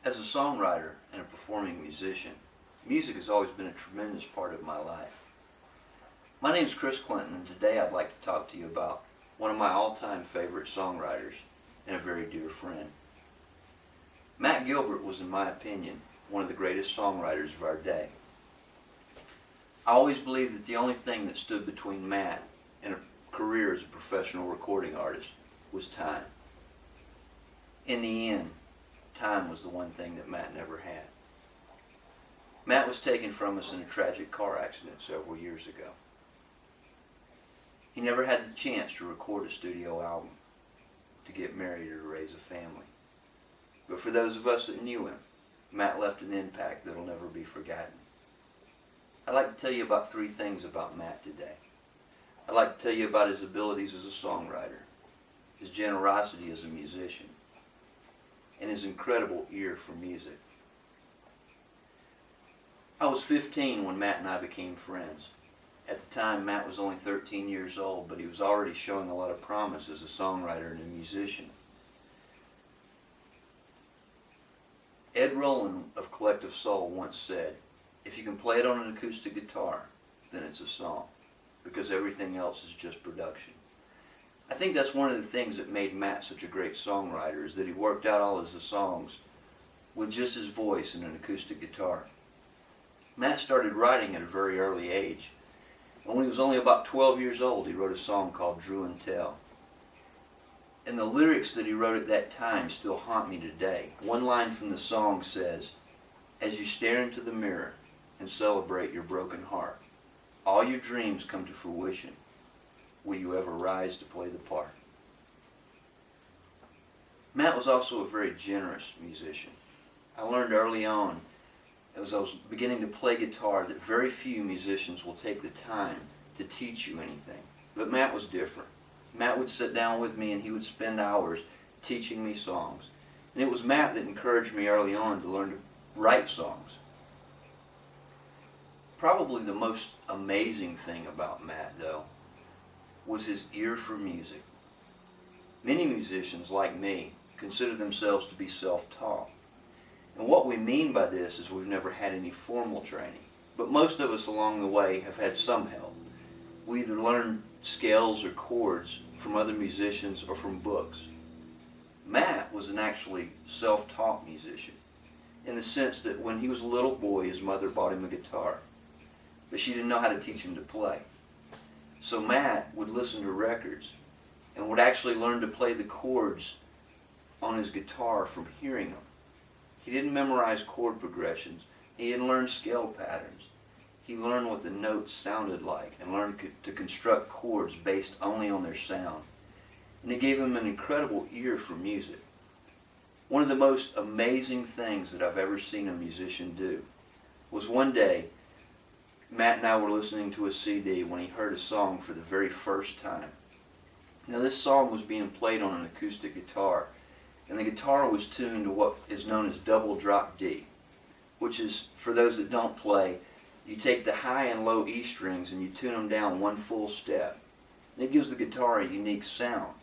As a songwriter and a performing musician, music has always been a tremendous part of my life. My name is Chris Clinton, and today I'd like to talk to you about one of my all-time favorite songwriters and a very dear friend. Matt Gilbert was, in my opinion, one of the greatest songwriters of our day. I always believed that the only thing that stood between Matt and a career as a professional recording artist was time. In the end, time was the one thing that Matt never had. Matt was taken from us in a tragic car accident several years ago. He never had the chance to record a studio album, to get married, or to raise a family. But for those of us that knew him, Matt left an impact that'll never be forgotten. I'd like to tell you about three things about Matt today. I'd like to tell you about his abilities as a songwriter, his generosity as a musician, and his incredible ear for music. I was 15 when Matt and I became friends. At the time, Matt was only 13 years old, but he was already showing a lot of promise as a songwriter and a musician. Ed Roland of Collective Soul once said, "If you can play it on an acoustic guitar, then it's a song, because everything else is just production." I think that's one of the things that made Matt such a great songwriter, is that he worked out all his songs with just his voice and an acoustic guitar. Matt started writing at a very early age, and when he was only about 12 years old, he wrote a song called Drew and Tell. And the lyrics that he wrote at that time still haunt me today. One line from the song says, "As you stare into the mirror and celebrate your broken heart, all your dreams come to fruition. Will you ever rise to play the part?" Matt was also a very generous musician. I learned early on, as I was beginning to play guitar, that very few musicians will take the time to teach you anything. But Matt was different. Matt would sit down with me and he would spend hours teaching me songs. And it was Matt that encouraged me early on to learn to write songs. Probably the most amazing thing about Matt, though, was his ear for music. Many musicians, like me, consider themselves to be self-taught. And what we mean by this is we've never had any formal training. But most of us along the way have had some help. We either learned scales or chords from other musicians or from books. Matt was an actually self-taught musician, in the sense that when he was a little boy, his mother bought him a guitar, but she didn't know how to teach him to play. So Matt would listen to records and would actually learn to play the chords on his guitar from hearing them. He didn't memorize chord progressions. He didn't learn scale patterns. He learned what the notes sounded like and learned to construct chords based only on their sound. And it gave him an incredible ear for music. One of the most amazing things that I've ever seen a musician do was one day, Matt and I were listening to a CD when he heard a song for the very first time. Now, this song was being played on an acoustic guitar, and the guitar was tuned to what is known as double drop D, which is, for those that don't play, you take the high and low E strings and you tune them down one full step. And it gives the guitar a unique sound,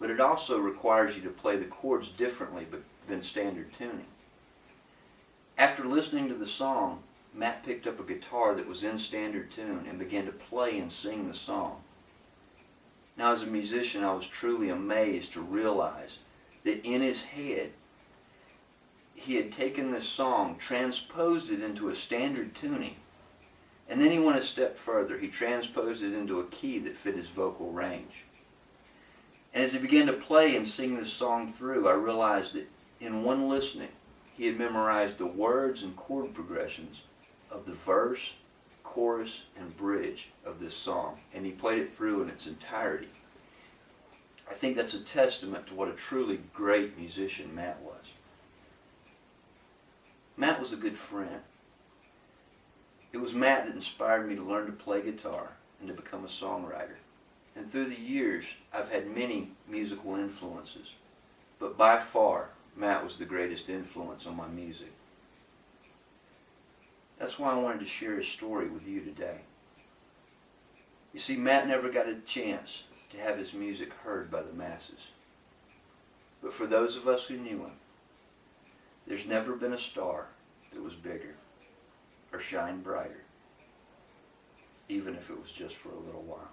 but it also requires you to play the chords differently than standard tuning. After listening to the song, Matt picked up a guitar that was in standard tune and began to play and sing the song. Now, as a musician, I was truly amazed to realize that in his head, he had taken this song, transposed it into a standard tuning, and then he went a step further. He transposed it into a key that fit his vocal range. And as he began to play and sing this song through, I realized that in one listening, he had memorized the words and chord progressions of the verse, chorus, and bridge of this song, and he played it through in its entirety. I think that's a testament to what a truly great musician Matt was. Matt was a good friend. It was Matt that inspired me to learn to play guitar and to become a songwriter. And through the years, I've had many musical influences, but by far, Matt was the greatest influence on my music. That's why I wanted to share his story with you today. You see, Matt never got a chance to have his music heard by the masses. But for those of us who knew him, There's never been a star that was bigger or shined brighter, even if it was just for a little while.